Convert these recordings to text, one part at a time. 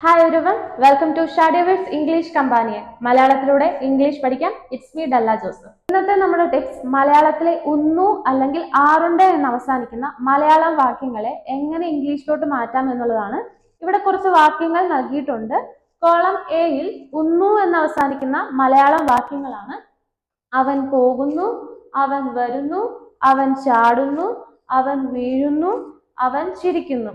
Hi everyone, welcome to Shadowverse English Companion. മലയാളത്തിലൂടെ English പഠിക്കാം. It's me Della Joseph. ഇന്നത്തെ നമ്മുടെ ടെക്സ്റ്റ് മലയാളത്തിലെ ഉന്നു അല്ലെങ്കിൽ ആറുണ്ട് എന്ന് അവസാനിക്കുന്ന മലയാളം വാക്യങ്ങളെ എങ്ങനെ ഇംഗ്ലീഷിലോട്ട് മാറ്റാം എന്നുള്ളതാണ്. ഇവിടെ കുറച്ച് വാക്യങ്ങൾ നൽകിയിട്ടുണ്ട്. കോളം എയിൽ ഉന്നു എന്ന് അവസാനിക്കുന്ന മലയാളം വാക്യങ്ങളാണ്. അവൻ പോകുന്നു, അവൻ വരുന്നു, അവൻ ചാടുന്നു, അവൻ വീഴുന്നു, അവൻ ചിരിക്കുന്നു.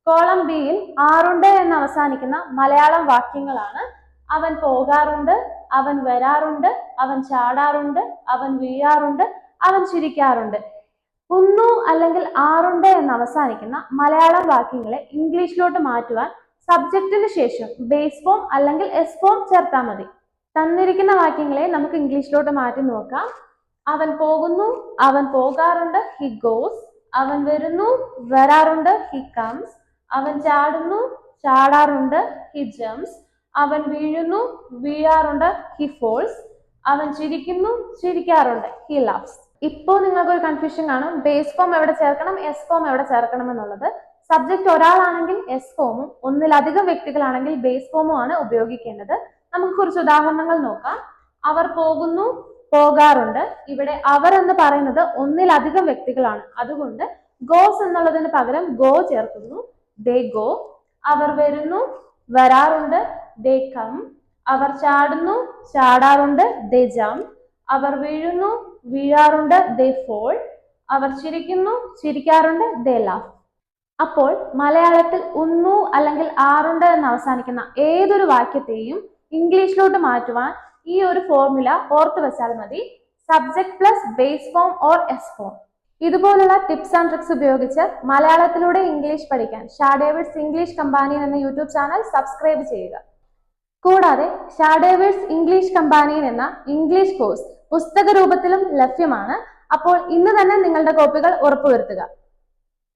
കോളം ബിയിൽ ആറുണ്ട് എന്ന് അവസാനിക്കുന്ന മലയാളം വാക്യങ്ങളാണ്. അവൻ പോകാറുണ്ട്, അവൻ വരാറുണ്ട്, അവൻ ചാടാറുണ്ട്, അവൻ വീഴാറുണ്ട്, അവൻ ചിരിക്കാറുണ്ട്. ഉന്നു അല്ലെങ്കിൽ ആറുണ്ട് എന്ന് അവസാനിക്കുന്ന മലയാളം വാക്യങ്ങളെ ഇംഗ്ലീഷിലോട്ട് മാറ്റുവാൻ സബ്ജക്റ്റിന് ശേഷം ബേസ് ഫോം അല്ലെങ്കിൽ എസ് ഫോം ചേർത്താൽ മതി. തന്നിരിക്കുന്ന വാക്യങ്ങളെ നമുക്ക് ഇംഗ്ലീഷിലോട്ട് മാറ്റി നോക്കാം. അവൻ പോകുന്നു, അവൻ പോകാറുണ്ട്, ഹി ഗോസ്. അവൻ വരുന്നു, വരാറുണ്ട്, ഹി കംസ്. അവൻ ചാടുന്നു, ചാടാറുണ്ട്, ഹി ജംപ്സ്. അവൻ വീഴുന്നു, വീഴാറുണ്ട്, ഹി ഫോൾസ്. അവൻ ചിരിക്കുന്നു, ചിരിക്കാറുണ്ട്, ഹി ലാഫ്സ്. ഇപ്പോ നിങ്ങൾക്ക് ഒരു കൺഫ്യൂഷൻ കാണും, ബേസ് ഫോം എവിടെ ചേർക്കണം, എസ് ഫോം എവിടെ ചേർക്കണം എന്നുള്ളത്. സബ്ജക്റ്റ് ഒരാളാണെങ്കിൽ എസ് ഫോമും ഒന്നിലധികം വ്യക്തികളാണെങ്കിൽ ബേസ് ഫോമും ആണ് ഉപയോഗിക്കേണ്ടത്. നമുക്ക് കുറച്ച് ഉദാഹരണങ്ങൾ നോക്കാം. അവർ പോകുന്നു, പോകാറുണ്ട്. ഇവിടെ അവർ എന്ന് പറയുന്നത് ഒന്നിലധികം വ്യക്തികളാണ്, അതുകൊണ്ട് ഗോസ് എന്നുള്ളതിന് പകരം ഗോ ചേർക്കുന്നു. they go. അവർ വരുന്നു, വരാറുണ്ട്, they come. Our ചാടുന്നു, ചാടാറുണ്ട്, they jump. അവർ വീഴുന്നു, വീഴാറുണ്ട്, they fall. അവർ ചിരിക്കുന്നു, ചിരിക്കാറുണ്ട്, they laugh. അപ്പോൾ മലയാളത്തിൽ ഉന്നു അല്ലെങ്കിൽ ആറുണ്ട് എന്ന് അവസാനിക്കുന്ന ഏതൊരു വാക്യത്തെയും ഇംഗ്ലീഷിലോട്ട് മാറ്റുവാൻ ഈ ഒരു ഫോർമുല ഓർത്ത് വെച്ചാൽ മതി. Subject plus base form or S form. ഇതുപോലുള്ള ടിപ്സ് ആൻഡ് ട്രിക്സ് ഉപയോഗിച്ച് മലയാളത്തിലൂടെ ഇംഗ്ലീഷ് പഠിക്കാൻ ഷാഡേവേഴ്സ് ഇംഗ്ലീഷ് കമ്പാനിയൻ എന്ന യൂട്യൂബ് ചാനൽ സബ്സ്ക്രൈബ് ചെയ്യുക. കൂടാതെ ഷാഡേവേഴ്സ് ഇംഗ്ലീഷ് കമ്പാനിയൻ എന്ന ഇംഗ്ലീഷ് കോഴ്സ് പുസ്തക രൂപത്തിലും ലഭ്യമാണ്. അപ്പോൾ ഇന്ന് തന്നെ നിങ്ങളുടെ കോപ്പികൾ ഉറപ്പുവരുത്തുക.